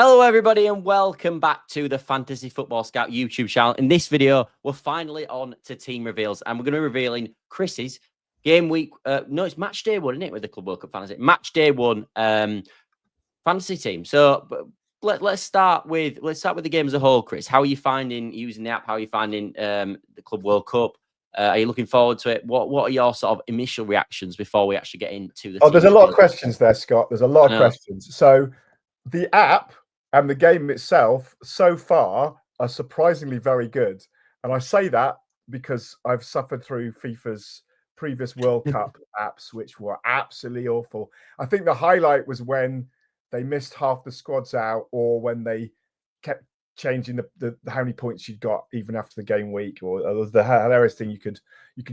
Hello, everybody, and welcome back to the Fantasy Football Scout YouTube channel. In this video, we're finally on to team reveals, and we're going to be revealing Chris's game week. No, it's match day one, isn't it, with the Club World Cup Fantasy? Match day one fantasy team. So let's start with the game as a whole, Chris. How are you finding using the app? How are you finding the Club World Cup? Are you looking forward to it? What are your sort of initial reactions before we actually get into the? There's a lot of questions there, Scott. There's a lot of questions. So the app and the game itself so far are surprisingly very good. And I say that because I've suffered through FIFA's previous World Cup apps, which were absolutely awful. I think the highlight was when they missed half the squads out, or when they kept changing the how many points you'd got even after the game week, or the hilarious thing you could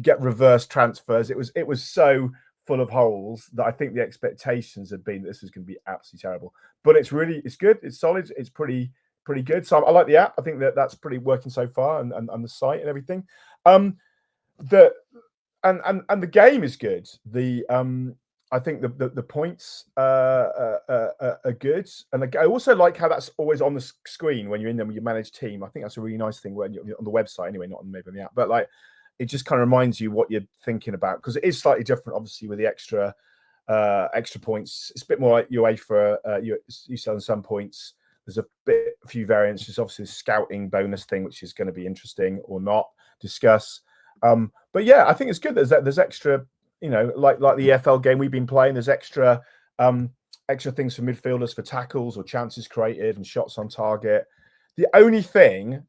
get reverse transfers. It was so full of holes that I think the expectations had been that this was going to be absolutely terrible. But it's good. It's solid. It's pretty good. So I like the app. I think that's pretty working so far, and the site and everything. The game is good. I think the points are good, and I also like how that's always on the screen when you're in them with your managed team. I think that's a really nice thing when you're on the website anyway, not maybe on the app, but like, it just kind of reminds you what you're thinking about, because it is slightly different, obviously, with the extra points. It's a bit more like UEFA. You sell some points. There's a few variants. There's obviously the scouting bonus thing, which is going to be interesting or not. Discuss. But yeah, I think it's good. There's extra, like the EFL game we've been playing. There's extra things for midfielders, for tackles or chances created and shots on target. The only thing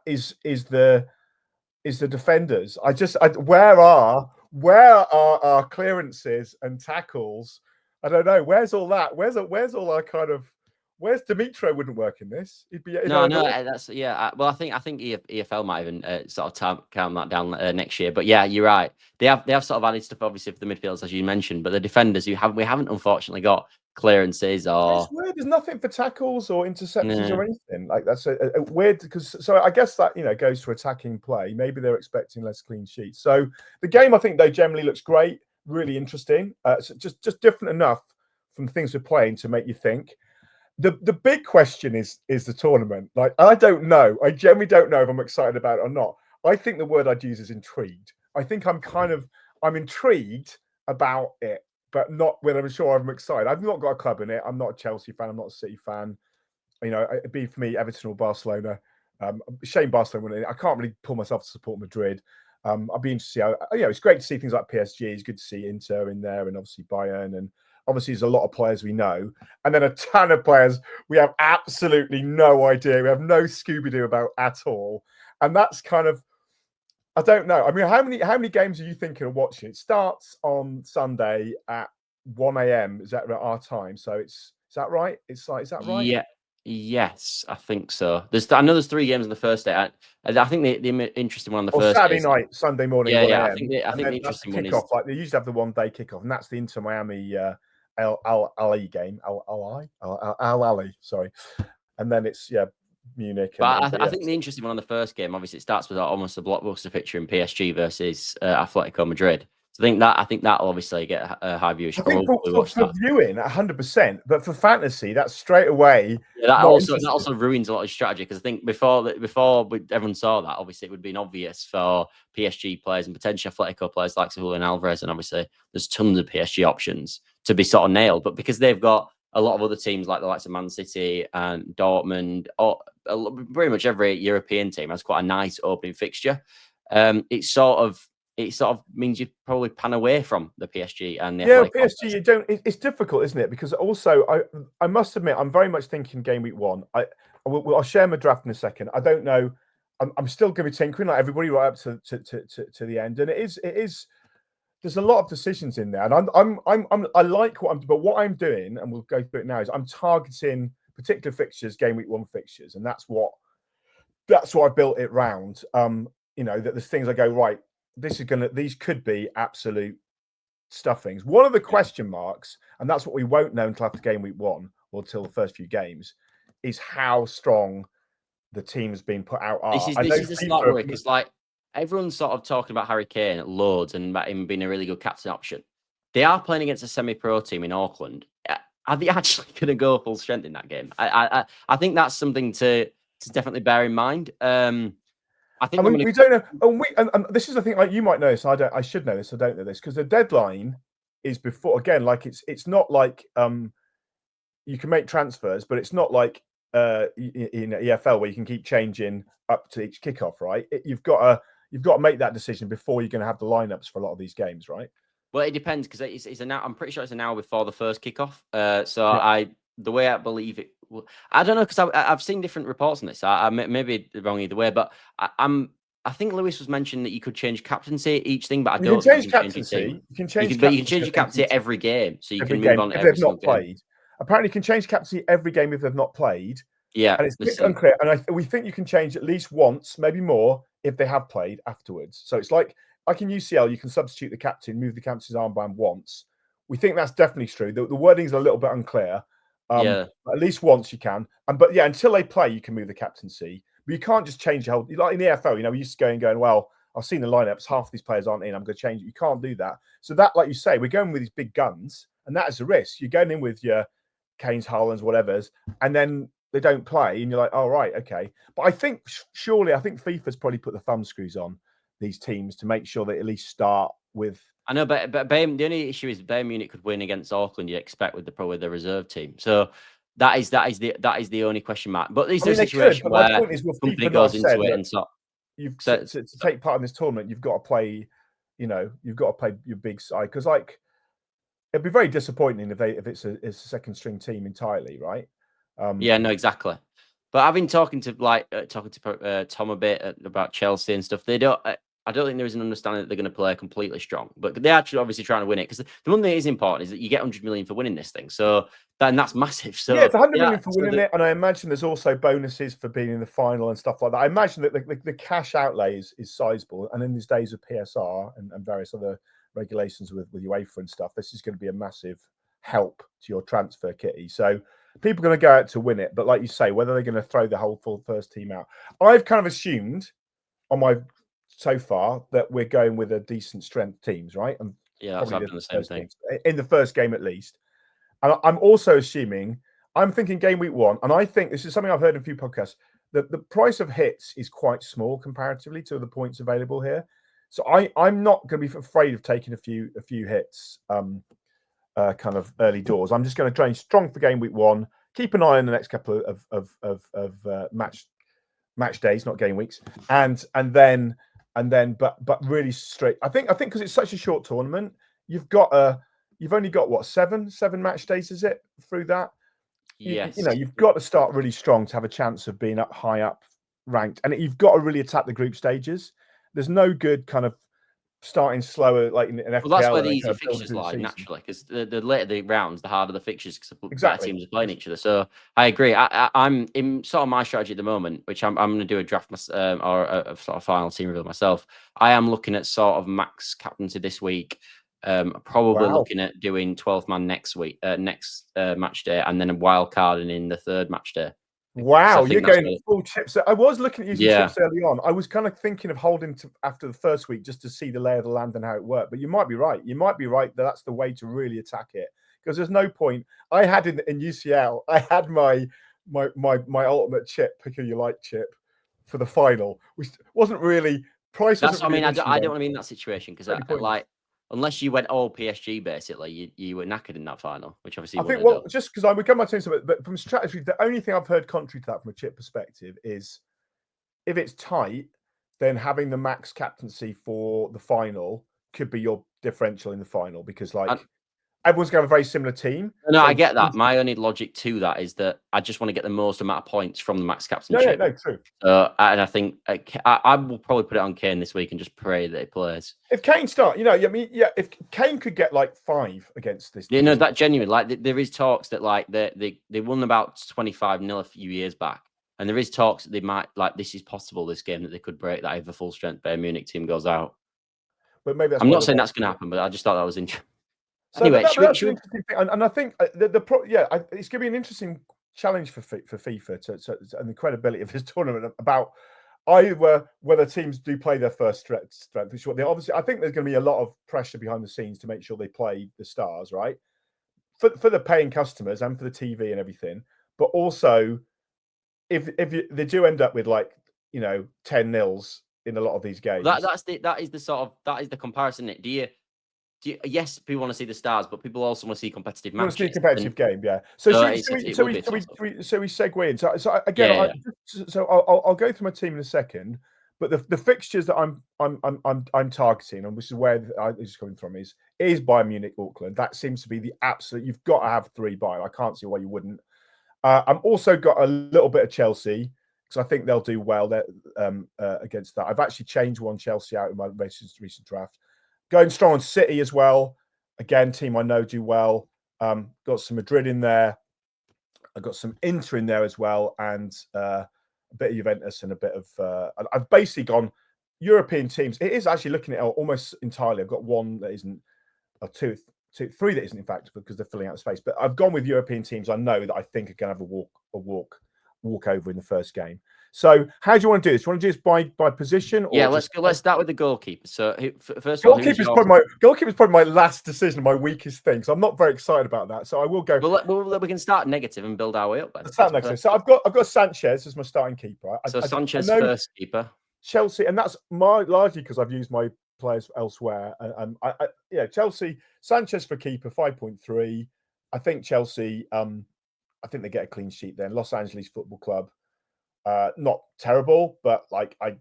is the defenders. Where are our clearances and tackles? I don't know. Where's all that? Where's all our kind of? Where's Dimitro? Wouldn't work in this. He'd be no. That's Well, I think EFL might even sort of calm that down next year. But yeah, you're right. They have sort of added stuff, obviously, for the midfielders, as you mentioned. But the defenders, we haven't unfortunately got clearances or. It's weird. There's nothing for tackles or interceptions or anything. Like, that's a weird, because so I guess that goes to attacking play. Maybe they're expecting less clean sheets. So the game, I think, though, generally looks great, really interesting. It's just different enough from things we're playing to make you think. The big question is the tournament. Like, I don't know. I generally don't know if I'm excited about it or not. I think the word I'd use is intrigued. I think I'm intrigued about it, but not when I'm sure I'm excited. I've not got a club in it. I'm not a Chelsea fan. I'm not a City fan. It'd be for me Everton or Barcelona. Shame Barcelona winning. I can't really pull myself to support Madrid. I'd be interested to see how. It's great to see things like PSG. It's good to see Inter in there, and obviously Bayern, and obviously there's a lot of players we know, and then a ton of players we have absolutely no idea. We have no Scooby-Doo about at all, and that's kind of, I don't know. I mean, how many games are you thinking of watching? It starts on Sunday at 1 a.m. Is that our time? So is that right? Is that right? Yeah. Yes, I think so. I know there's 3 games on the first day. I think the interesting one on the first Saturday night, Sunday morning. Yeah. I think the interesting one is like they usually have the 1 day kickoff, and that's the Inter Miami Al Ali game. Al Ali, sorry. And then it's Munich. But I think the interesting one on the first game, obviously, it starts with almost a blockbuster fixture in PSG versus Atletico Madrid. So I think that'll obviously get a high viewership. I think for viewing, 100%, but for fantasy, that's straight away. Yeah, that also ruins a lot of strategy, because I think before everyone saw that, obviously it would have been obvious for PSG players and potentially Atletico players like Julian Alvarez, and obviously there's tons of PSG options to be sort of nailed. But because they've got a lot of other teams like the likes of Man City and Dortmund, or pretty much every European team has quite a nice opening fixture. It sort of means you probably pan away from the PSG and the PSG. You don't. It's difficult, isn't it? Because also, I must admit, I'm very much thinking game week 1. I'll share my draft in a second. I don't know. I'm still going to be tinkering like everybody right up to the end, and it is. There's a lot of decisions in there, and I like what I'm. But what I'm doing, and we'll go through it now, is I'm targeting particular fixtures, game week 1 fixtures, and that's what I built it round. That there's things I go, right, these could be absolute stuffings. One of the question marks, and that's what we won't know until after game week 1 or till the first few games, is how strong the team's been put out are. This is the smart worry, because like everyone's sort of talking about Harry Kane loads and about him being a really good captain option. They are playing against a semi-pro team in Auckland. are they actually going to go full strength in that game? I think that's something to definitely bear in mind. I think we don't know, and this is the thing. Like, you might know this. I should know this. I don't know this because the deadline is before. Again, like it's not like you can make transfers, but it's not like in EFL where you can keep changing up to each kickoff, right? You've got to make that decision before you're going to have the lineups for a lot of these games, right? Well, it depends because it's an hour. I'm pretty sure it's an hour before the first kickoff. So the way I believe it, I don't know because I've seen different reports on this. I may be wrong either way, but I think Lewis was mentioning that you could change captaincy each thing, but I don't think you can change your team. You can change, but you can change your captaincy every game, so you can move on if every they've not single game. played. Apparently, you can change captaincy every game if they've not played. Yeah, and it's a bit unclear. And we think you can change at least once, maybe more, if they have played afterwards. So it's like in UCL, you can substitute the captain, move the captain's armband once. We think that's definitely true. The wording's a little bit unclear. But at least once you can. But yeah, until they play, you can move the captaincy. But you can't just change the whole. Like in the EFL, we used to going, well, I've seen the lineups. Half of these players aren't in. I'm going to change it. You can't do that. So that, like you say, we're going with these big guns, and that is a risk. You're going in with your Kane's, Haalands, whatever's, and then they don't play, and you're like, oh, right, okay. But I think FIFA's probably put the thumb screws on these teams to make sure they at least start with. I know, but Bayern, the only issue is Bayern Munich could win against Auckland. You expect with the reserve team, so that is the only question mark. But is there a situation where my point is, company goes into it and so to take part in this tournament, you've got to play, you've got to play your big side because it'd be very disappointing if it's a second string team entirely, right? Yeah, no, exactly. But I've been talking to Tom a bit about Chelsea and stuff. I don't think there is an understanding that they're going to play completely strong, but they're actually obviously trying to win it because the one thing that is important is that you get 100 million for winning this thing. So that's massive. So yeah, it's 100 million for winning it, and I imagine there's also bonuses for being in the final and stuff like that. I imagine that the cash outlay is sizable, and in these days of PSR and various other regulations with UEFA and stuff, this is going to be a massive help to your transfer kitty. So people are going to go out to win it, but like you say, whether they're going to throw the whole full first team out, I've kind of assumed on my so far that we're going with a decent strength teams, right? And yeah, I've done the same thing in the first game at least. And I'm also assuming, I'm thinking game week 1, and I think this is something I've heard in a few podcasts, that the price of hits is quite small comparatively to the points available here. So I'm not going to be afraid of taking a few hits kind of early doors. I'm just going to train strong for game week 1, keep an eye on the next couple of match days, not game weeks, and then but really straight. I think because it's such a short tournament, you've only got what, seven match days, is it, through that? Yes. You've got to start really strong to have a chance of being high up ranked, and you've got to really attack the group stages. There's no good kind of starting slower like in FPL. Well, that's where the easy fixtures lie naturally, because the later the rounds, the harder the fixtures, because better teams are playing each other. So I agree. I'm in sort of my strategy at the moment, which I'm going to do a draft or a sort of final team reveal myself. I am looking at sort of max captaincy this week. Probably looking at doing 12th man next week, next match day, and then a wild card in the third match day. Wow, you're going full chips. I was looking at using chips early on. I was kind of thinking of holding to after the first week just to see the lay of the land and how it worked. But you might be right. You might be right that that's the way to really attack it, because there's no point. I had in UCL, I had my ultimate chip, pick who you like chip, for the final, which wasn't really price. That's what I mean. I don't want to be in that situation because like, unless you went all PSG, basically, you were knackered in that final, which obviously I think. Just because I would come my team, but from strategy, the only thing I've heard contrary to that from a chip perspective is if it's tight, then having the max captaincy for the final could be your differential in the final, because everyone's going to have a very similar team. No, I get that. My only logic to that is that I just want to get the most amount of points from the max captainship. No, true. And I think I will probably put it on Kane this week and just pray that he plays. If Kane starts, if Kane could get like 5 against this, that genuinely, like there is talks that like they won about 25-0 a few years back, and there is talks that they might, like, this is possible, this game, that they could break that if the full strength Bayern Munich team goes out. But maybe I'm not saying that's going to happen, but I just thought that was interesting. So anyway, that's an interesting thing, and I think it's going to be an interesting challenge for FIFA and the credibility of this tournament about whether teams do play their first strength. Which obviously, I think there's going to be a lot of pressure behind the scenes to make sure they play the stars, right? for the paying customers and for the TV and everything, but also if they do end up with like 10-0 in a lot of these games. That is the comparison. Do you yes, people want to see the stars, but people also want to see competitive matches. Want to see a competitive game, yeah. So we segue in. So again, I'll go through my team in a second, but the fixtures that I'm targeting, and which is where this is coming from, is Bayern Munich, Auckland. That seems to be the absolute. You've got to have 3 Bayern. I can't see why you wouldn't. I'm also got a little bit of Chelsea because I think they'll do well there against that. I've actually changed one Chelsea out in my recent draft. Going strong on City as well. Again, team I know do well. Got some Madrid in there. I've got some Inter in there as well, and a bit of Juventus and a bit of. I've basically gone European teams. It is actually looking at it almost entirely. I've got one that isn't, or three that isn't, in fact, because they're filling out the space. But I've gone with European teams I know that I think are going to have a walk over in the first game. So how do you want to do this? Do you want to do this by position? Or yeah, let's start with the goalkeeper. So first of all, goalkeeper's probably my last decision, my weakest thing. So I'm not very excited about that. So I will go. Well, we can start negative and build our way up. Then. Start negative. So I've got Sanchez as my starting keeper. Sanchez first keeper. Chelsea, and that's largely because I've used my players elsewhere. And Chelsea, Sanchez for keeper, 5.3. I think Chelsea. I think they get a clean sheet then. Los Angeles Football Club. Not terrible, but and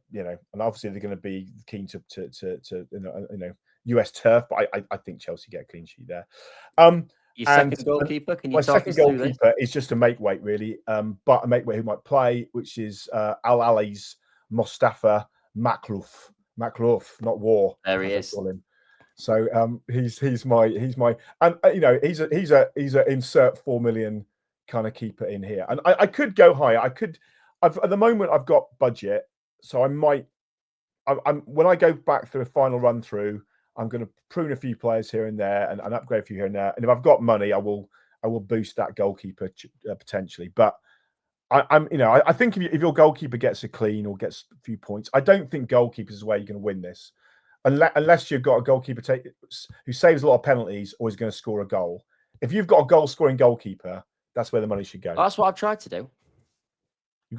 obviously they're going to be keen to US turf. But I think Chelsea get a clean sheet there. Your second goalkeeper? Can you my second goalkeeper is just a make weight really, but a make weight who might play, which is Al Ahly's Mostafa Maklouf, not War. There he is. So he's my and he's a insert 4 million kind of keeper in here, and I could go higher. At the moment, I've got budget, so I might. When I go back through a final run through, I'm going to prune a few players here and there, and upgrade a few here and there. And if I've got money, I will boost that goalkeeper potentially. But I think if your goalkeeper gets a clean or gets a few points, I don't think goalkeepers is where you're going to win this, unless you've got a goalkeeper who saves a lot of penalties or is going to score a goal. If you've got a goal-scoring goalkeeper, that's where the money should go. Well, that's what I've tried to do.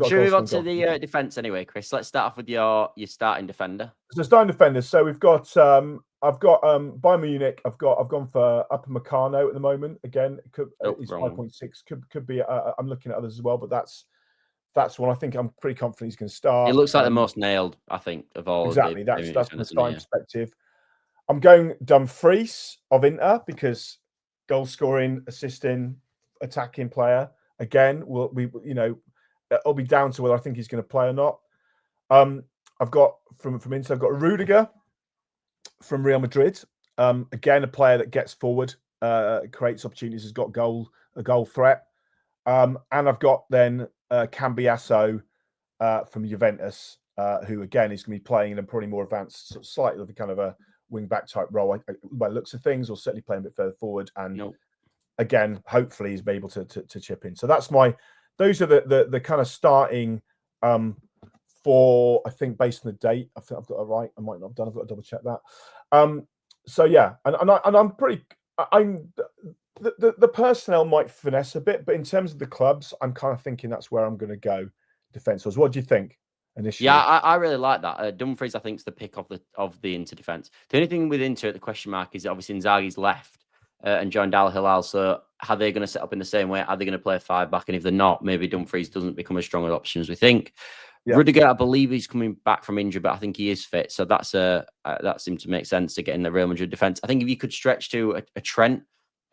Should we move on to the defense anyway, Chris? Let's start off with your starting defender. So starting defenders. So we've got I've got Bayern Munich. I've gone for Upper Meccano at the moment. Again, it could is 5.6. Could be. I'm looking at others as well, but that's one I think I'm pretty confident he's going to start. It looks like the most nailed, I think, of all. Exactly. That's from the starting perspective. I'm going Dumfries of Inter because goal scoring, assisting, attacking player. Again, it'll be down to whether I think he's going to play or not. I've got from Inter, I've got Rudiger from Real Madrid. Again, a player that gets forward, creates opportunities, has got a goal threat. And I've got then Cambiasso from Juventus, who again is going to be playing in a probably more advanced, sort of slightly of a kind of a wing back type role by looks of things, or certainly playing a bit further forward. And again, hopefully he's able to chip in. So that's those are the kind of starting for, I think, based on the date. I think I've got it right. I might not have done. I've got to double check that. So yeah, and I'm pretty. The personnel might finesse a bit, but in terms of the clubs, I'm kind of thinking that's where I'm going to go. Defense-wise, what do you think initially? Yeah, I really like that. Dumfries, I think, is the pick of the Inter defense. The only thing with Inter, the question mark, is obviously Inzaghi's left and joined Al Hilal. So how are they going to set up in the same way? Are they going to play 5 back? And if they're not, maybe Dumfries doesn't become as strong an option as we think. Yeah. Rudiger, I believe he's coming back from injury, but I think he is fit. So that seems to make sense to get in the Real Madrid defense. I think if you could stretch to a Trent,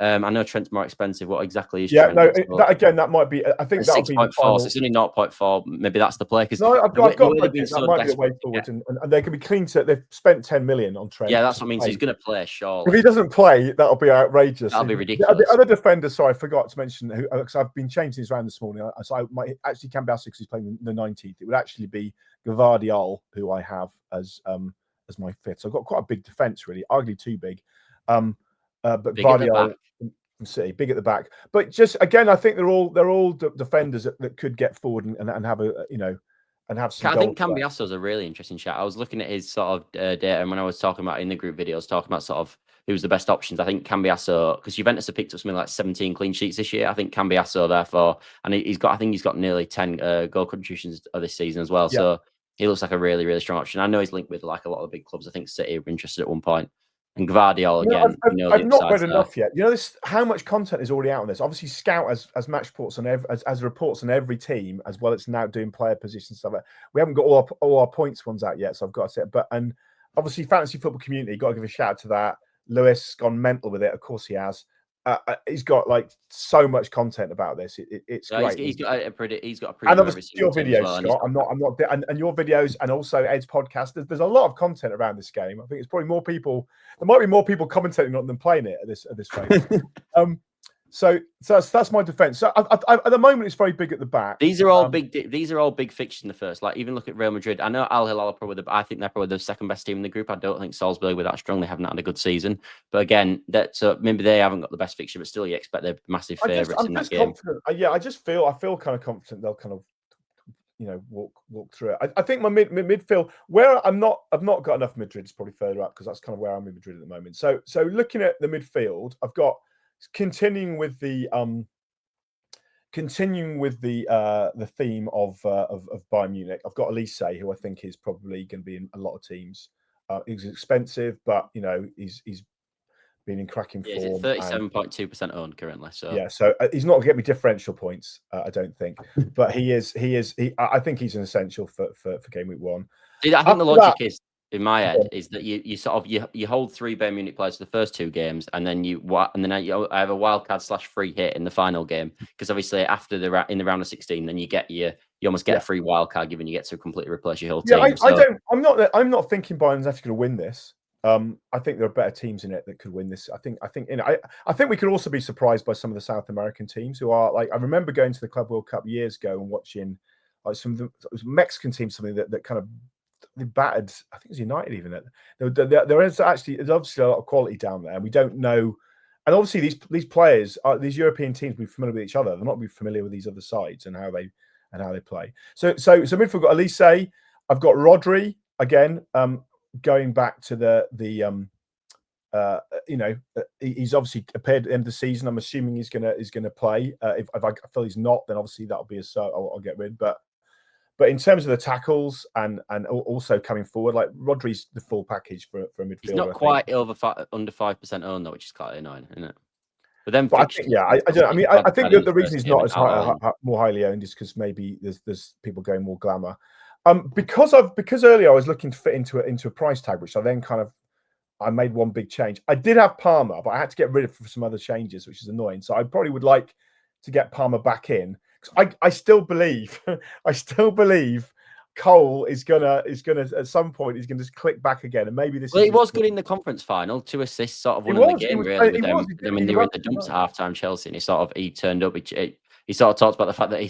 I know Trent's more expensive. What exactly is Trent? That might be. I think that'll be 6.4. So it's only 0.4. Maybe that's the play. No, I've got that might be the way forward, and they can be clean to. They've spent 10 million on Trent. Yeah, that's what I mean. So he's going to play. Surely, if he doesn't play, that'll be outrageous. That'll be ridiculous. The other defenders, sorry, I forgot to mention who, because I've been changing these around this morning. So I might actually Cambiasso, because he's playing the 19th. It would actually be Gvardiol, who I have as my fifth. So I've got quite a big defense, really, arguably too big. But Gvardiol from City, big at the back. But just again, I think they're all defenders that could get forward and have and have some. I think Cambiasso is a really interesting chat. I was looking at his sort of data, and when I was talking about in the group videos, talking about sort of who's the best options. I think Cambiasso, because Juventus have picked up something like 17 clean sheets this year. I think Cambiasso, therefore, and he's got, I think he's got nearly 10 goal contributions this season as well. Yeah. So he looks like a really, really strong option. I know he's linked with like a lot of big clubs. I think City were interested at one point. And Gvardiol again. I've not read enough yet. You know, how much content is already out on this. Obviously, Scout as match reports on as reports on every team, as well. It's now doing player position stuff. We haven't got all our points ones out yet, so I've got to say it. But and obviously, fantasy football community, got to give a shout out to that. Lewis gone mental with it. Of course, he has. He's got like so much content about this. It's great. He's got a pretty. And obviously your videos, Scott. I'm not. And your videos, and also Ed's podcast. There's a lot of content around this game. I think it's probably more people. There might be more people commentating on it than playing it at this rate. So that's my defense. So at the moment, it's very big at the back. These are all big. These are all big fixtures in the first. Like even look at Real Madrid. I know Al Hilal are probably I think they're probably the second best team in the group. I don't think Salzburg were that strong. They haven't had a good season. But again, so maybe they haven't got the best fixture. But still, you expect they're massive favourites in that game. Confident. Yeah, I feel kind of confident they'll kind of, you know, walk through it. I think my midfield, where I've not got enough Madrid, is probably further up because that's kind of where I'm in Madrid at the moment. So looking at the midfield, I've got continuing with the theme of Bayern Munich. I've got Elise, who I think is probably going to be in a lot of teams. He's expensive, but you know he's been in cracking form. 37.2% owned currently. So yeah, so he's not going to get me differential points, I don't think. But he is. I think he's an essential for game week 1. See, I think the logic is, in my head, is that you sort of you hold 3 Bayern Munich players for the first 2 games, and then you have a wildcard / free hit in the final game, because obviously after in the round of 16, then you almost get a free wildcard given you get to completely replace your whole team. I'm not thinking Bayern's actually going to win this. I think there are better teams in it that could win this. I think I think we could also be surprised by some of the South American teams who are like, I remember going to the Club World Cup years ago and watching like some of the Mexican teams, something that kind of they battered. I think it was United even. There is obviously a lot of quality down there, and we don't know. And obviously these players, these European teams, will be familiar with each other. They're not be familiar with these other sides and how they play. So midfield, got Elise. I've got Rodri again. Going back to he's obviously appeared at the end of the season. I'm assuming he's gonna play. If I feel he's not, then obviously that'll be I'll get rid. But in terms of the tackles and also coming forward, like Rodri's the full package for a midfielder. He's not quite under 5% owned though, which is quite annoying, isn't it? But then, I think the reason he's not as more highly owned is because maybe there's people going more glamour. Because earlier I was looking to fit into a price tag, which I made one big change. I did have Palmer, but I had to get rid of for some other changes, which is annoying. So I probably would like to get Palmer back in. I still believe Cole is gonna at some point he's gonna just click back again, and maybe this. Well, he was good in the conference final. 2 assists, sort of won the game really with them. I mean, they were in the dumps at halftime, Chelsea, and he turned up. He sort of talked about the fact that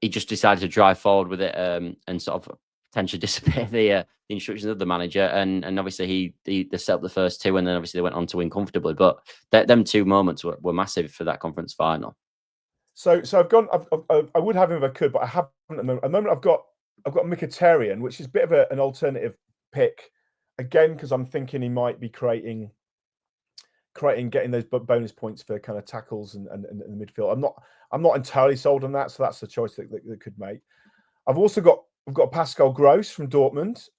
he just decided to drive forward with it and sort of potentially disobey the instructions of the manager. And obviously they set up the first 2, and then obviously they went on to win comfortably. But them 2 moments were massive for that conference final. So I've gone. I would have him if I could, but I haven't at the moment. I've got Mkhitaryan, which is a bit of an alternative pick again, because I'm thinking he might be getting those bonus points for kind of tackles and the midfield. I'm not entirely sold on that, so that's the choice that could make. I've got Pascal Gross from Dortmund,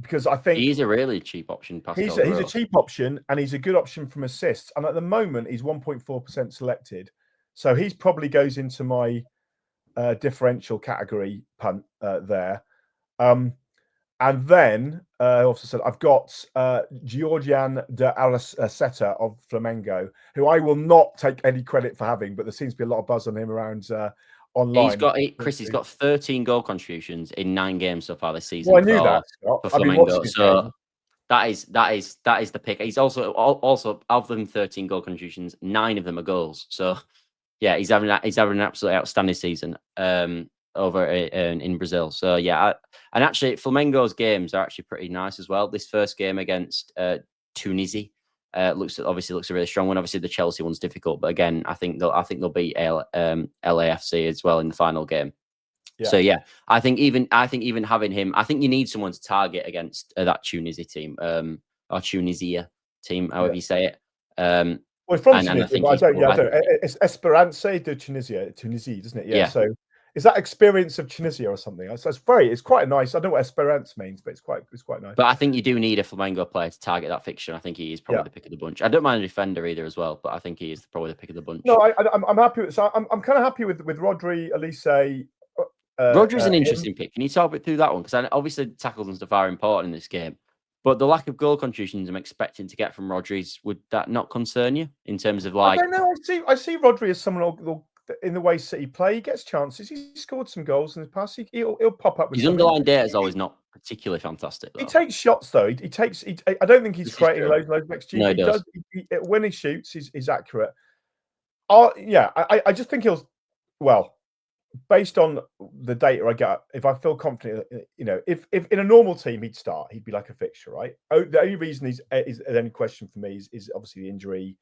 because I think he's a really cheap option. He's a cheap option, and he's a good option from assists. And at the moment, he's 1.4% selected, so he's probably goes into my differential category punt there. And then I also said I've got Georgian de Araceta of Flamengo, who I will not take any credit for having, but there seems to be a lot of buzz on him around online. He's got 13 goal contributions in 9 games so far this season. Well, I knew that, Scott. For Flamengo. So that is the pick. He's also of them 13 goal contributions, 9 of them are goals. So yeah, he's having an absolutely outstanding season over in Brazil. So yeah, and actually Flamengo's games are actually pretty nice as well. This first game against Tunisia looks a really strong one. Obviously the Chelsea one's difficult, but again, I think they'll beat LAFC as well in the final game. Yeah. So yeah, I think even having him, I think you need someone to target against that Tunisia team. or Tunisia team, however you say it. Well, from and I Tunisia, think but he's I don't. Yeah, I probably, don't. It's Esperance de Tunisia, doesn't it? Yeah. yeah. So is that experience of Tunisia or something? It's quite nice. I don't know what Esperance means, but it's quite nice. But I think you do need a Flamengo player to target that fixture. I think he is probably the pick of the bunch. I don't mind a defender either as well, but I think he is probably the pick of the bunch. No, I'm happy with. So I'm kind of happy with Rodri, Elise. Rodri's an interesting pick. Can you talk through that one? Because obviously tackles and stuff are important in this game, but the lack of goal contributions I'm expecting to get from Rodri's, would that not concern you in terms of like? I don't know. I see Rodri as someone in the way City play. He gets chances. He scored some goals in the past. He'll pop up with His something. underlying data is always not particularly fantastic, though. He takes shots though. He takes. I don't think he's creating loads of XG. No, but he does. When he shoots, he's accurate. Yeah. I just think well, based on the data I get, if I feel confident, if in a normal team he'd start, he'd be like a fixture, right? The only reason is any question for me is obviously the injury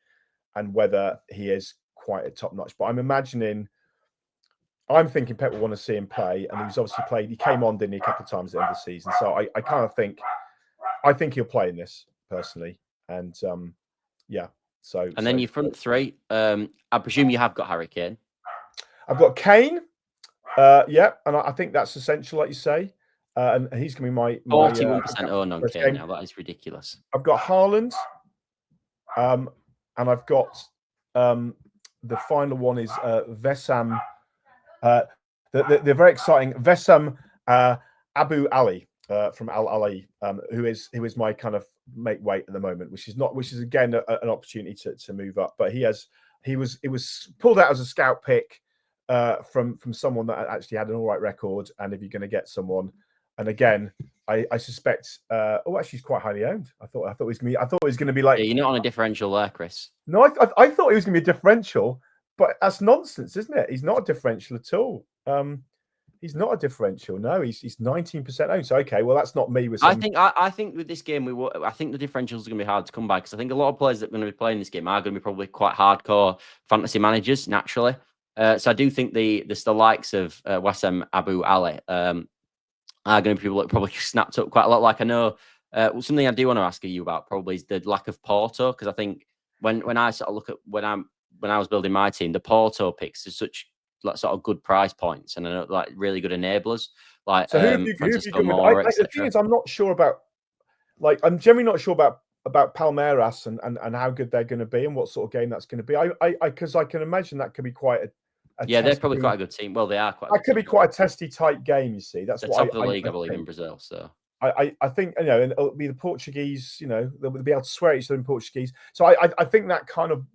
and whether he is quite a top notch. But I'm thinking Pep will want to see him play, and he's obviously played. He came on, didn't he, a couple of times at the end of the season. So I kind of think, he'll play in this personally, and yeah. And then your front three, I presume you have got Harry Kane. I've got Kane. And I think that's essential, like you say. And he's going to be my 41% owned on Kane now. That is ridiculous. I've got Haaland. And I've got the final one is Vessam. The very exciting Vessam Abu Ali from Al Ali, who is my kind of make weight at the moment, which is again an opportunity to move up. But he was pulled out as a scout pick from someone that actually had an all right record. And if you're going to get someone, and again, I suspect. Actually, he's quite highly owned. I thought he was going to be like. Yeah, you're not on a differential there, Chris. No, I thought he was going to be a differential, but that's nonsense, isn't it? He's not a differential at all. He's not a differential. No, he's 19% owned. So okay, well that's not me with. I think with this game I think the differentials are going to be hard to come by because I think a lot of players that are going to be playing this game are going to be probably quite hardcore fantasy managers naturally. So I do think the likes of Wessam Abu Ali are going to be people that probably snapped up quite a lot. Like I know something I do want to ask you about probably is the lack of Porto, because I think when I sort of look at when I was building my team, the Porto picks are such like sort of good price points and I know like really good enablers. Like so who have you gone with? The thing is, I'm not sure about. Like I'm generally not sure about Palmeiras and how good they're going to be and what sort of game that's going to be. Because I can imagine that could be quite a they're probably quite a good team. Well, they are quite. That could be quite a testy tight game. You see, that's the what top of the league, I believe, in Brazil. So I think and it'll be the Portuguese. They'll be able to swear at each other in Portuguese. So I think that kind of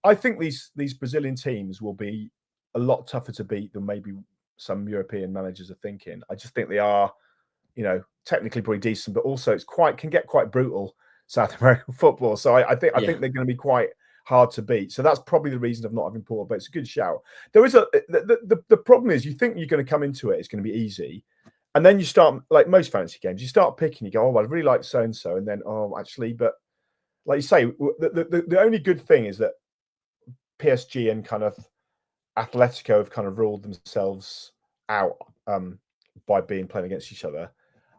I think these Brazilian teams will be a lot tougher to beat than maybe some European managers are thinking. I just think they are, technically pretty decent, but also can get quite brutal South American football. So I think they're going to be quite hard to beat. So that's probably the reason of not having Porto, but it's a good shout. There is the problem is you think you're going to come into it, it's going to be easy. And then you start, like most fantasy games, you start picking, you go, oh, I really like so-and-so. And then, oh, actually, but like you say, the only good thing is that PSG and kind of Atletico have kind of ruled themselves out by playing against each other.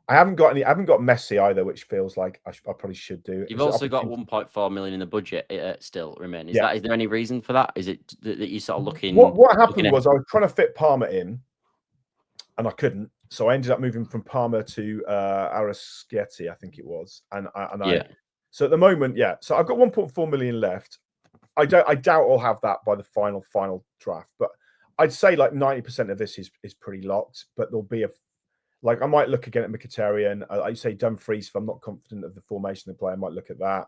I haven't got Messi either, which feels like I probably should do. You've also got 1.4 million in the budget still remain. Is there any reason for that? Is it that you sort of looking? What happened was I was trying to fit Parma in, and I couldn't. So I ended up moving from Parma to Araschetti, I think it was, So at the moment, So I've got 1.4 million left. I doubt I'll have that by the final draft, but I'd say like 90% of this is pretty locked. But there'll be I might look again at Mkhitaryan. I say Dumfries if I'm not confident of the formation of the play. I might look at that.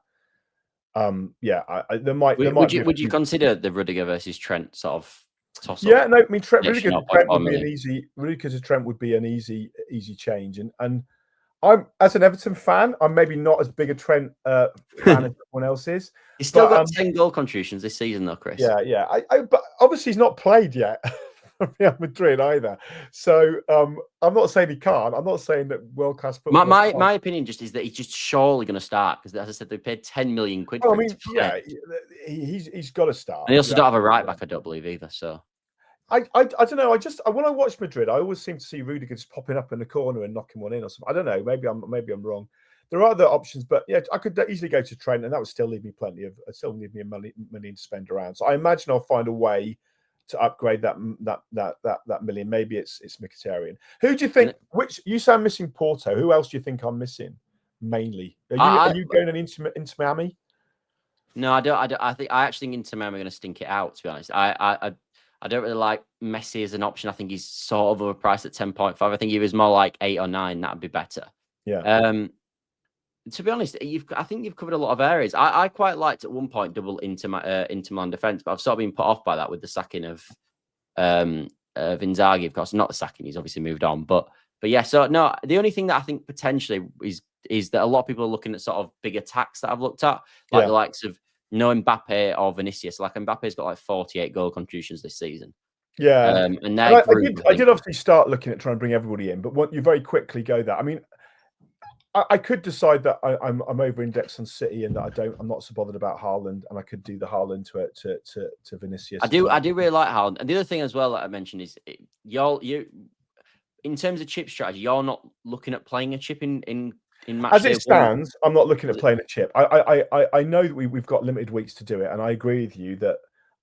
There might. Would you consider the Rudiger versus Trent sort of toss up? Yeah, no. I mean, Rudiger to Trent would be an easy. Rudiger to Trent would be an easy change, and I'm as an Everton fan, I'm maybe not as big a Trent fan as everyone else is. He's still got 10 goal contributions this season, though, Chris. Yeah. But obviously he's not played yet for Real Madrid either. So I'm not saying he can't. I'm not saying that world class football. My opinion just is that he's just surely going to start because, as I said, they paid 10 million quid. For him to play. He's got to start. And they also don't have a right back, I don't believe either. So. I don't know. When I watch Madrid, I always seem to see Rudiger just popping up in the corner and knocking one in or something. I don't know. Maybe I'm wrong. there are other options, but yeah, I could easily go to Trent, and that would still leave me still leave me a money to spend around. So I imagine I'll find a way to upgrade that million. Maybe it's Mkhitaryan. Who do you think? Which you say I'm missing Porto. Who else do you think I'm missing? Mainly, are you going into Miami? No, I don't. I actually think Inter Miami are going to stink it out. To be honest, I don't really like Messi as an option. I think he's sort of overpriced at 10.5. I think he was more like 8 or 9. That'd be better. Yeah. To be honest, I think you've covered a lot of areas. I quite liked at one point double Inter Milan defense, but I've sort of been put off by that with the sacking of Inzaghi. Of course, not the sacking. He's obviously moved on, but yeah. So no, the only thing that I think potentially is that a lot of people are looking at sort of big attacks that I've looked at, like the likes of no Mbappe or Vinicius. Like Mbappe's got like 48 goal contributions this season. Yeah, and I did obviously start looking at trying to bring everybody in, but you very quickly go that. I mean, I could decide that I'm over-indexed on City and that I'm not so bothered about Haaland, and I could do the Haaland to Vinicius. I do really like Haaland, and the other thing as well that I mentioned is you in terms of chip strategy, you're not looking at playing a chip in match as it stands. I'm not looking at playing a chip. I know that we've got limited weeks to do it, and I agree with you that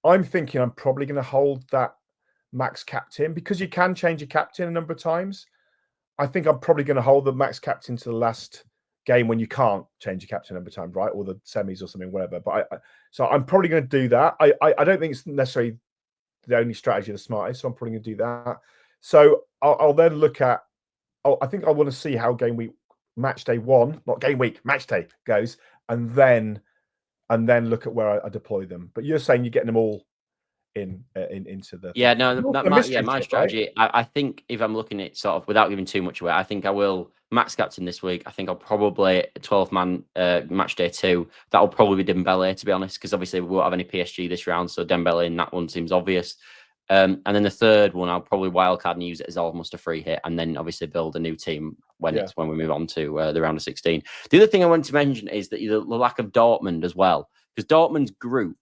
I'm thinking I'm probably going to hold that max captain because you can change your captain a number of times. I think I'm probably going to hold the max captain to the last game when you can't change your captain number of times, right? Or the semis or something, whatever. But so I'm probably going to do that. I don't think it's necessarily the only strategy the smartest, so I'm probably going to do that. So I'll then look at. I think I want to see how game week, match day 1, not game week, match day goes, and then look at where I deploy them. But you're saying you're getting them all into the my strategy. Right? I think if I'm looking at sort of without giving too much away, I think I will max captain this week. I think I'll probably 12-man match day 2. That'll probably be Dembele, to be honest, because obviously we won't have any PSG this round, so Dembele in that one seems obvious. And then the third one, I'll probably wildcard and use it as almost a free hit, and then obviously build a new team when we move on to the round of 16. The other thing I wanted to mention is that the lack of Dortmund as well, because Dortmund's group.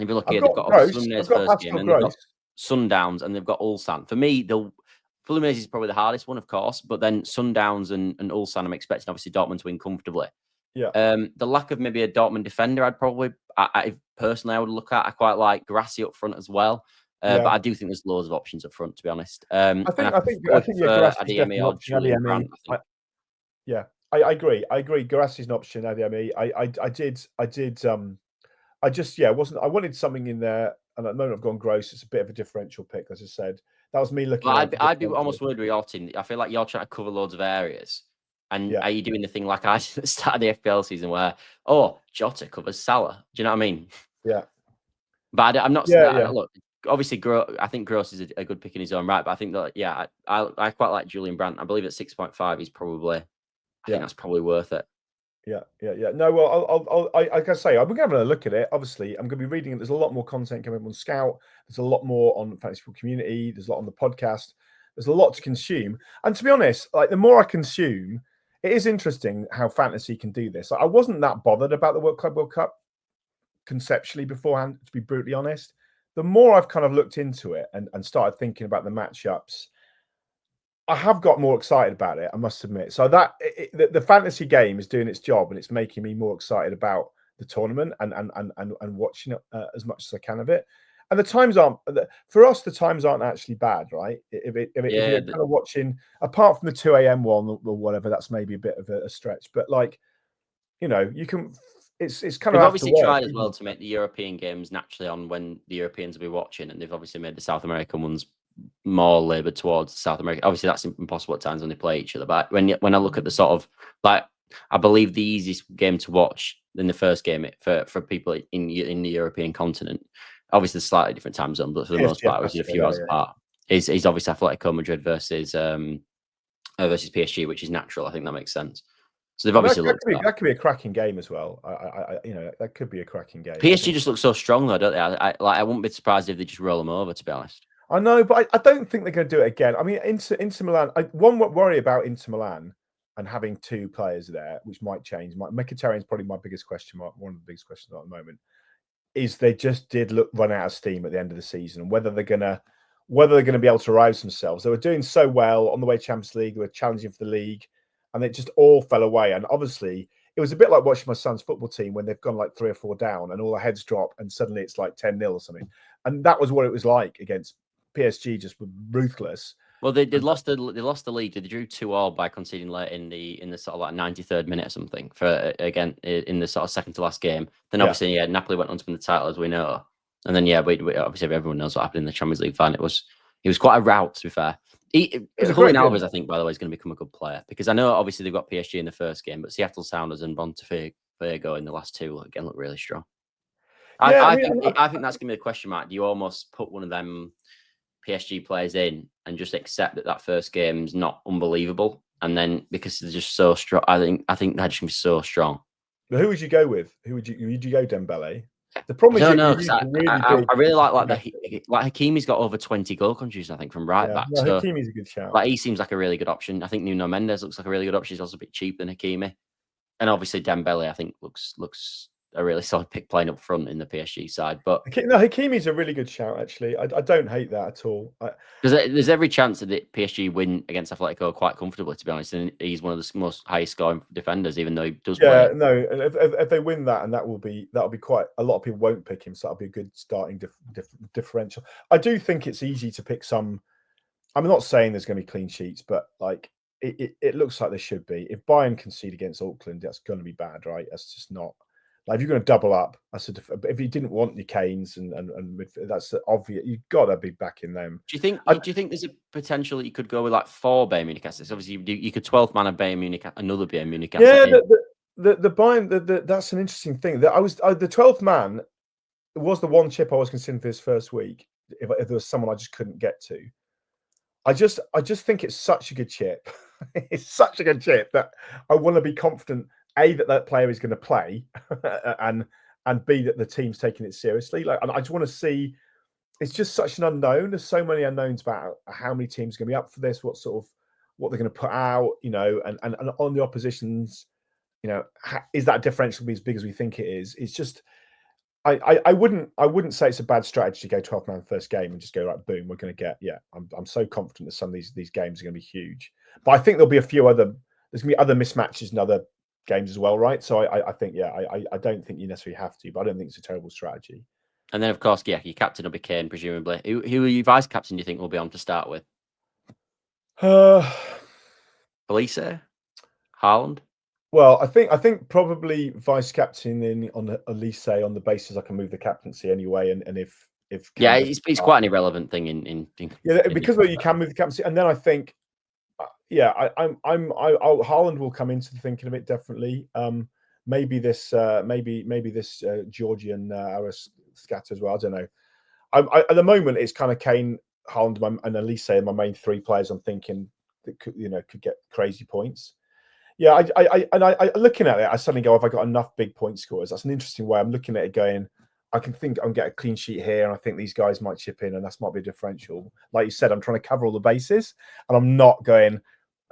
If you look here, they've got Fluminense first game, and they've got Sundowns, and they've got Ulsan. For me, Fluminense is probably the hardest one, of course, but then Sundowns and Ulsan, I'm expecting obviously Dortmund to win comfortably. Yeah. The lack of maybe a Dortmund defender, I personally would look at. I quite like Grassi up front as well, but I do think there's loads of options up front, to be honest. I think Adeyemi or Julian Brandt. I agree. Grassi's an option. Adeyemi. I wanted something in there, and at the moment I've gone Gross. It's a bit of a differential pick, as I said. That was me looking. Well, I'd be almost worried with your team. I feel like you're trying to cover loads of areas, and are you doing the thing like I did at the start of the FPL season, where Jota covers Salah? Do you know what I mean? Yeah. But I'm not. Look, obviously, I think Gross is a good pick in his own right, but I think that I quite like Julian Brandt. I believe at 6.5, he's probably. I think that's probably worth it. Yeah. No, well, I can say I'm going to have a look at it. Obviously, I'm going to be reading it. There's a lot more content coming up on Scout. There's a lot more on Fantasy Football Community. There's a lot on the podcast. There's a lot to consume. And to be honest, like the more I consume, it is interesting how fantasy can do this. Like, I wasn't that bothered about the World Cup conceptually beforehand, to be brutally honest. The more I've kind of looked into it and started thinking about the matchups, I have got more excited about it, I must admit. So that the fantasy game is doing its job, and it's making me more excited about the tournament and watching it as much as I can of it. And the times aren't for us. The times aren't actually bad, right? If you're kind of watching, apart from the 2 a.m. one or whatever, that's maybe a bit of a stretch. But like, you can. It's kind of. They've obviously tried as well to make the European games naturally on when the Europeans will be watching, and they've obviously made the South American ones more laboured towards South America. Obviously, that's impossible at times when they play each other. But when I look at the sort of like, I believe the easiest game to watch in the first game for people in the European continent, obviously slightly different time zone, but for the most part, it was a few hours apart. Is obviously Atletico Madrid versus PSG, which is natural. I think that makes sense. So they've obviously that could be a cracking game as well. That could be a cracking game. PSG just looks so strong though, don't they? I wouldn't be surprised if they just roll them over, to be honest. I know, but I don't think they're going to do it again. I mean, Inter Milan. One worry about Inter Milan and having 2 players there, which might change. Mkhitaryan is probably my biggest question mark. One of the biggest questions at the moment is they just did run out of steam at the end of the season, and whether they're going to be able to rouse themselves. They were doing so well on the way to Champions League. They were challenging for the league, and it just all fell away. And obviously, it was a bit like watching my son's football team when they've gone like 3 or 4 down, and all the heads drop, and suddenly it's like 10-0 or something. And that was what it was like against PSG, just ruthless. Well, they lost the lead. They drew 2-2 by conceding late in the sort of like 93rd minute or something for again in the sort of second to last game. Then obviously, Napoli went on to win the title, as we know. And then we obviously everyone knows what happened in the Champions League final. It was quite a rout, to be fair. Julian Alvarez, I think, by the way, is going to become a good player, because I know obviously they've got PSG in the first game, but Seattle Sounders and Botafogo in the last two again look really strong. I think that's going to be the question mark. Do you almost put one of them PSG players in and just accept that first game's not unbelievable, and then because they're just so strong, I think they're just gonna be so strong. But who would you go with? Would you go Dembele? The problem is I really like Hakimi's got over 20 goal contributions, I think, from right back. No, so Hakimi's a good shout. Like, he seems like a really good option. I think Nuno Mendes looks like a really good option. He's also a bit cheaper than Hakimi, and obviously Dembele, I think, looks a really solid pick playing up front in the PSG side. But no, Hakimi's a really good shout, actually. I don't hate that at all. There's every chance that PSG win against Atletico quite comfortably, to be honest. And he's one of the most highest scoring defenders, even though he does play. Yeah, no. If they win that, and that'll be quite a lot of people won't pick him, so that'll be a good starting differential. I do think it's easy to pick some. I'm not saying there's going to be clean sheets, but like it looks like there should be. If Bayern concede against Auckland, that's going to be bad, right? That's just not. Like, if you're going to double up, if you didn't want your Kanes and that's obvious. You've got to be backing them. Do you think there's a potential that you could go with like 4 Bayern Munich assets? Obviously, you could 12th man of Bayern Munich, another Bayern Munich asset. Yeah, the Bayern. That's an interesting thing. That the 12th man was the one chip I was considering for this first week. If there was someone I just couldn't get to, I just think it's such a good chip. It's such a good chip that I want to be confident. A, that player is going to play, and B, that the team's taking it seriously. Like, I just want to see. It's just such an unknown. There's so many unknowns about how many teams are going to be up for this, what they're going to put out, and on the oppositions, is that differential be as big as we think it is? It's just, I wouldn't say it's a bad strategy to go 12-man first game and just go like, boom, we're going to get. Yeah, I'm so confident that some of these games are going to be huge, but I think there'll be a few other. There's going to be other mismatches and other games as well, right? So I think, I don't think you necessarily have to, but I don't think it's a terrible strategy. And then, of course, your captain will be Kane, presumably. Who are your vice captain, do you think, will be on to start with? Elise? Haaland? Well, I think probably vice captain on Elise, on the basis I can move the captaincy anyway, and if it's quite an irrelevant thing because you can move the captaincy, and then I think Haaland will come into the thinking a bit differently. Maybe this Georgian scatter as well. I don't know. At the moment, it's kind of Kane, Haaland, and Elise, my main 3 players. I'm thinking that could get crazy points. Yeah, I looking at it, I suddenly go, have I got enough big point scorers? That's an interesting way. I'm looking at it going, I can think I'm getting a clean sheet here, and I think these guys might chip in, and that might be a differential. Like you said, I'm trying to cover all the bases, and I'm not going,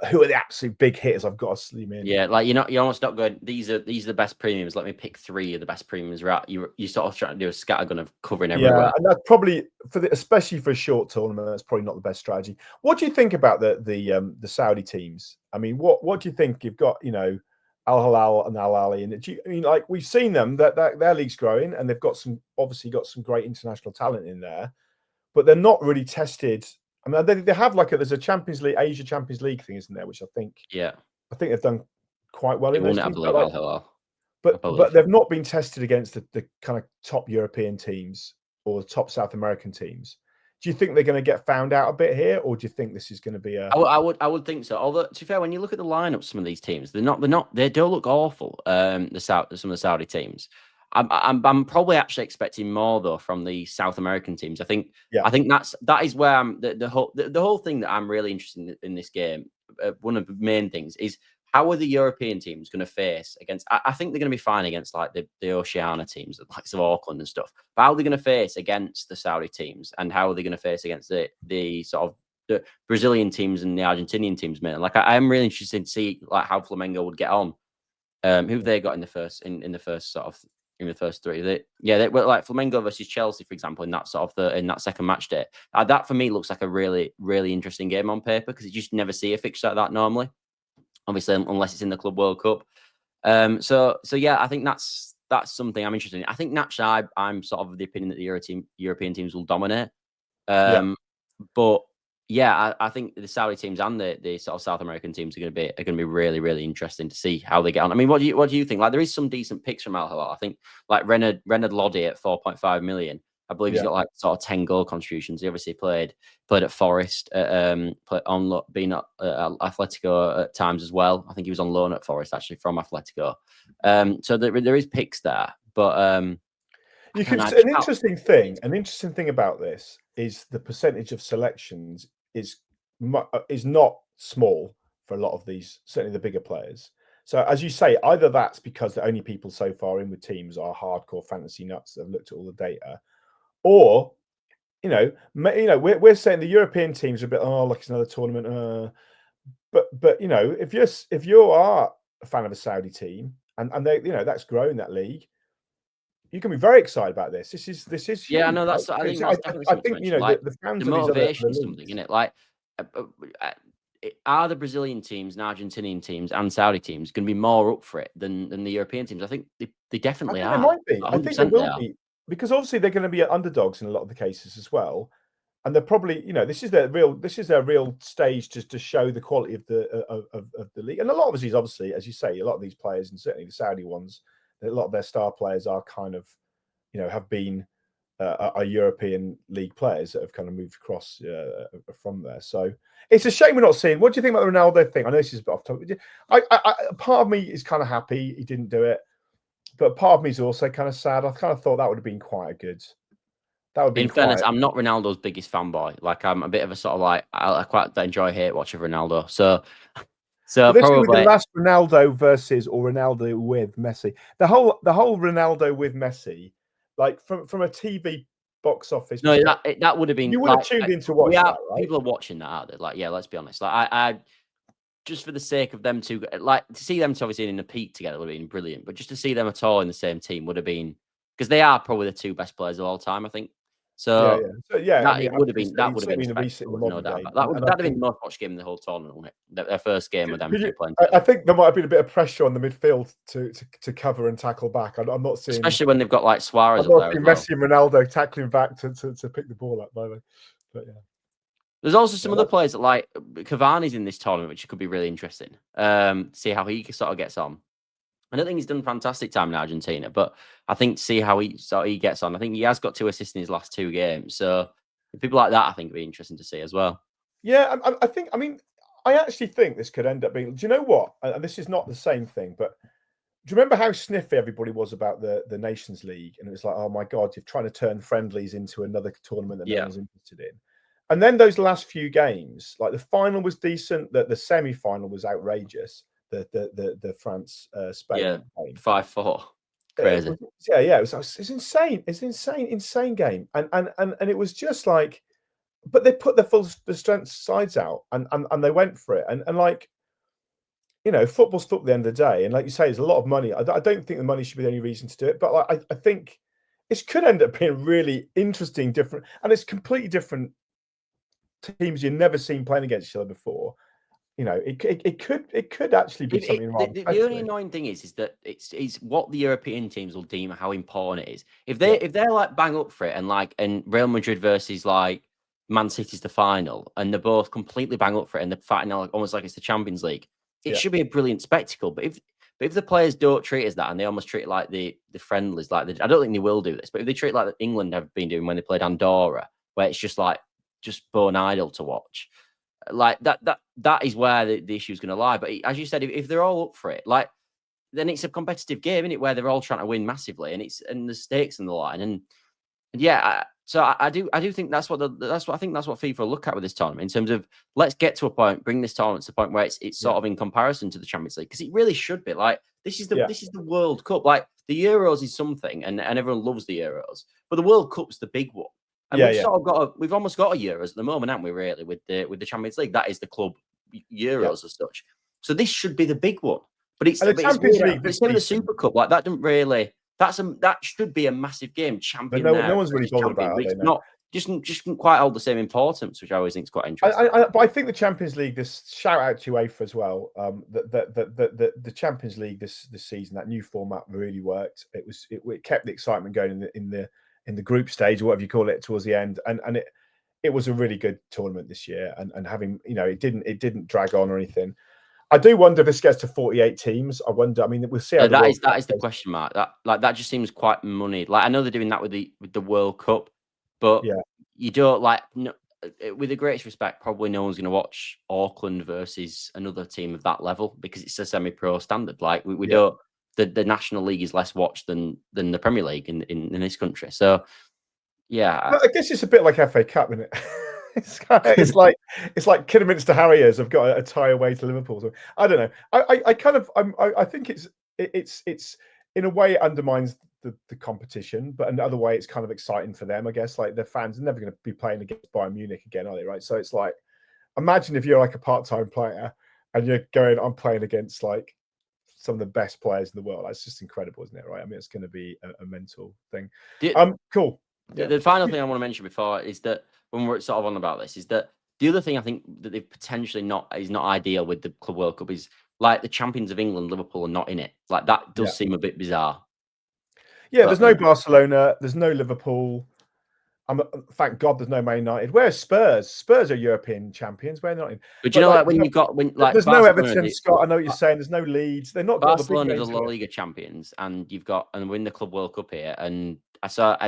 who are the absolute big hitters I've got to slim in? Yeah, like you're almost not going, these are the best premiums. Let me pick 3 of the best premiums. Right, you sort of trying to do a scattergun of covering everywhere. Yeah, and that's probably especially for a short tournament, that's probably not the best strategy. What do you think about the Saudi teams? I mean, what do you think? You've got Al Hilal and Al Ahly, and like we've seen them that their league's growing, and they've obviously got some great international talent in there, but they're not really tested. I mean, they have there's a Champions League, Asia Champions League thing, isn't there? Which I think they've done quite well in those teams. But they've not been tested against the kind of top European teams or the top South American teams. Do you think they're going to get found out a bit here, or do you think this is going to be a? I would think so. Although, to be fair, when you look at the lineup, some of these teams, they don't look awful. Some of the Saudi teams. I'm probably actually expecting more though from the South American teams. I think that is where the whole thing that I'm really interested in this game. One of the main things is how are the European teams going to face against? I think they're going to be fine against like the Oceania teams, like of Auckland and stuff. But how are they going to face against the Saudi teams, and how are they going to face against the sort of the Brazilian teams and the Argentinian teams, man? Like I am really interested to see like how Flamengo would get on. Who they got in the first in the first 3. They were like Flamengo versus Chelsea, for example, in that second match day. That for me looks like a really, really interesting game on paper, because you just never see a fixture like that normally. obviously, unless it's in the Club World Cup. So yeah, I think that's something I'm interested in. I think naturally, I'm sort of the opinion that the European teams will dominate. But yeah, I think the Saudi teams and the sort of South American teams are going to be really, really interesting to see how they get on. I mean, what do you think? Like, there is some decent picks from Al Hilal. I think like Renard Lodi at 4.5 million. I believe he's got like sort of 10 goal contributions. He obviously played at Forest, been at Atletico at times as well. I think he was on loan at Forest actually from Atletico. So there is picks there, but you could an interesting thing about this is the percentage of selections is not small for a lot of these, certainly the bigger players. So as you say, either that's because the only people so far in with teams are hardcore fantasy nuts that have looked at all the data, or we're saying the European teams are a bit like it's another tournament, but if you are a fan of a Saudi team and they that's growing that league, you can be very excited about this. This is huge. Yeah, no, I think that's definitely something to mention. Like, the fans the of these motivation is other something, isn't it? Like, are the Brazilian teams and Argentinian teams and Saudi teams going to be more up for it than the European teams? I think they definitely are. They might be. I think they will be, because obviously they're going to be underdogs in a lot of the cases as well, and they're probably this is their real stage to show the quality of the league. And a lot of these, obviously, as you say, a lot of these players, and certainly the Saudi ones, a lot of their star players are kind of have been are European league players that have kind of moved across from there. So it's a shame we're not seeing. What do you think about the Ronaldo thing? I know this is a bit off topic. Part of me is kind of happy he didn't do it, but part of me is also kind of sad. I kind of thought that would have been quite good. That would be. In fairness, I'm not Ronaldo's biggest fanboy. Like, I'm a bit of a sort of like I quite enjoy hate watch of Ronaldo. So this probably the last Ronaldo versus or Ronaldo with Messi. The whole Ronaldo with Messi. Like from a TV box office, no, that would have been. You would have tuned in to watch that, right? People are watching that, aren't they? Like, yeah, let's be honest. Like, I just for the sake of them two, like to see them obviously in a peak together would have been brilliant. But just to see them at all in the same team would have been, because they are probably the two best players of all time, I think. So it would have been spectacular, no doubt. That would have been the most watched game in the whole tournament, wouldn't it? Their first game with them two playing. I think there might have been a bit of pressure on the midfield to cover and tackle back. I'm not seeing, especially when they've got like Suarez up there. Messi and Ronaldo tackling back to pick the ball up, by the way. But yeah. There's also some other players that like Cavani's in this tournament, which could be really interesting. See how he sort of gets on. I don't think he's done fantastic time in Argentina, but I think to see how he gets on. I think he has got 2 assists in his last 2 games. So people like that, I think, would be interesting to see as well. Yeah, I actually think this could end up being. Do you know what? And this is not the same thing, but do you remember how sniffy everybody was about the Nations League? And it was like, oh my God, you're trying to turn friendlies into another tournament that no one's interested in. And then those last few games, like the final was decent, the semi-final was outrageous. The France Spain game. 5-4. Crazy. It was insane. It's insane game. And it was just like, but they put the strength sides out and they went for it. And like, football's football at the end of the day. And like you say, there's a lot of money. I don't think the money should be the only reason to do it. But like, I think this could end up being really interesting, different, and it's completely different teams you've never seen playing against each other before. It could actually be something. The only annoying thing is that it's what the European teams will deem how important it is. If they're like bang up for it and Real Madrid versus like Man City's the final and they're both completely bang up for it and they're fighting almost like it's the Champions League, it should be a brilliant spectacle. But if the players don't treat it as that and they almost treat it like the friendlies, I don't think they will do this, but if they treat it like England have been doing when they played Andorra, where it's just bone idle to watch. Like that is where the issue is going to lie. But as you said, if they're all up for it, like then it's a competitive game, isn't it? Where they're all trying to win massively, and the stakes in the line, and yeah. So I do think that's what FIFA will look at with this tournament in terms of let's get to a point, bring this tournament to the point where it's sort of in comparison to the Champions League, because it really should be like this is the World Cup. Like the Euros is something, and everyone loves the Euros, but the World Cup's the big one. And we've almost got a Euros at the moment, haven't we? Really, with the Champions League, that is the club Euros as such. So this should be the big one, but it's the Champions League. It's in the Super Cup. Like that doesn't really. That should be a massive game. Champion. No one's really bothered about it. It's not. just didn't quite hold the same importance, which I always think is quite interesting. But I think the Champions League. This shout out to UEFA as well. The Champions League this season, that new format really worked. It kept the excitement going in the group stage, or whatever you call it, towards the end, and it was a really good tournament this year. And having, you know, it didn't drag on or anything. I do wonder if this gets to 48 teams. I wonder. I mean, we'll see. How that is the question mark. That just seems quite moneyed. Like, I know they're doing that with the World Cup, but yeah, you don't like. No, with the greatest respect, probably no one's going to watch Auckland versus another team of that level because it's a semi-pro standard. Like we don't. The National League is less watched than the Premier League in this country. So yeah, I guess it's a bit like FA Cup, isn't it? It's like Kidderminster Harriers have got a tie away to Liverpool. So I don't know. I think it's in a way it undermines the competition, but in another way it's kind of exciting for them. I guess like their fans are never going to be playing against Bayern Munich again, are they? Right. So it's like, imagine if you're like a part-time player and you're going, I'm playing against like some of the best players in the world. That's just incredible, isn't it? Right. I mean, it's going to be a mental thing. Cool. The final thing I want to mention before is that when we're sort of on about this is that the other thing I think that they've potentially not ideal with the Club World Cup is like the champions of England, Liverpool, are not in it. Like that does seem a bit bizarre. Yeah, there's no Barcelona, there's no Liverpool. Thank God there's no Man United. Where's Spurs? Spurs are European champions. We're not in. But you know, like when you've got there's no Everton, Scott. I know what you're saying. There's no Leeds. They're not Barcelona are the La Liga champions, and we're in the Club World Cup here, and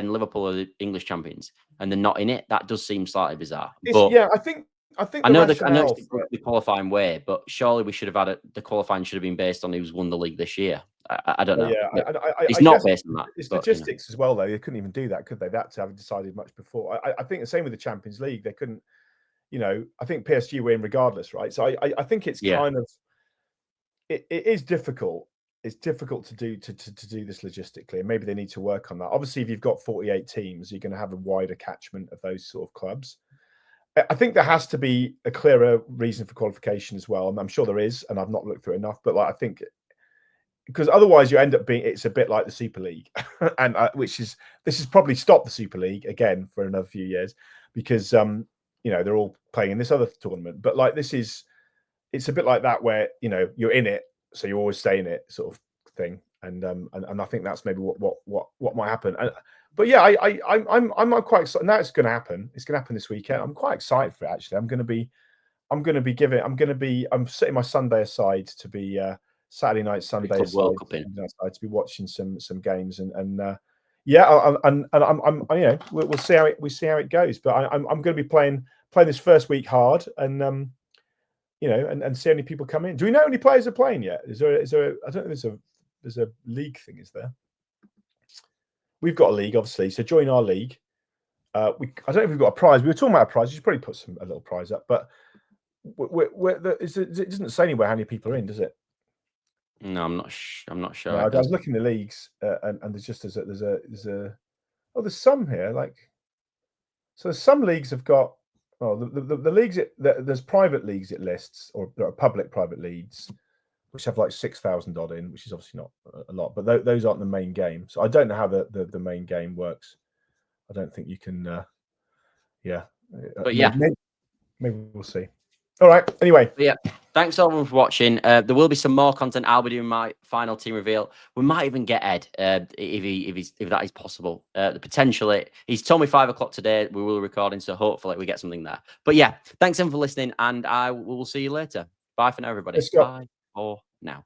Liverpool are the English champions, and they're not in it. That does seem slightly bizarre. But yeah, I think I know it's the qualifying way, but surely we should have had it. The qualifying should have been based on who's won the league this year. I don't know. Yeah, it's not based on that. It's logistics as well, though. They couldn't even do that, could they? That to have decided much before. I think the same with the Champions League. They couldn't. You know, I think PSG were in regardless, right? So I think it's kind of it is difficult. It's difficult to do this logistically, and maybe they need to work on that. Obviously, if you've got 48 teams, you're going to have a wider catchment of those sort of clubs. I think there has to be a clearer reason for qualification as well, and I'm sure there is, and I've not looked through it enough. But like, I think because otherwise you end up being, it's a bit like the Super League, and this has probably stopped the Super League again for another few years because you know, they're all playing in this other tournament. But like it's a bit like that where, you know, you're in it, so you always stay in it, sort of thing. And I think that's maybe what might happen. But yeah, I'm quite excited. Now it's going to happen. It's going to happen this weekend. I'm quite excited for it. Actually, I'm setting my Sunday aside to be Saturday night, Sunday aside to be watching some games and yeah, and I'm you know, we'll see how it goes. But I'm going to be playing this first week hard and you know, and see any people come in. Do we know any players are playing yet? Is there I don't know. There's a league thing, is there? We've got a league, obviously. So join our league. I don't know if we've got a prize. We were talking about a prize. You should probably put a little prize up, but it doesn't say anywhere how many people are in, does it? No, I'm not sure. No, I was looking at the leagues, and there's some here. Like, so some leagues have got. Oh, the leagues there's private leagues it lists, or there are public private leagues, which have like 6,000 odd in, which is obviously not a lot, but those aren't the main game. So I don't know how the main game works. I don't think you can. Yeah, but yeah, maybe we'll see. All right. Anyway, yeah. Thanks everyone for watching. There will be some more content. I'll be doing my final team reveal. We might even get Ed if that is possible. The potentially, he's told me 5 o'clock today. We will be recording, so hopefully we get something there. But yeah, thanks everyone for listening, and I will see you later. Bye for now, everybody. Bye for now.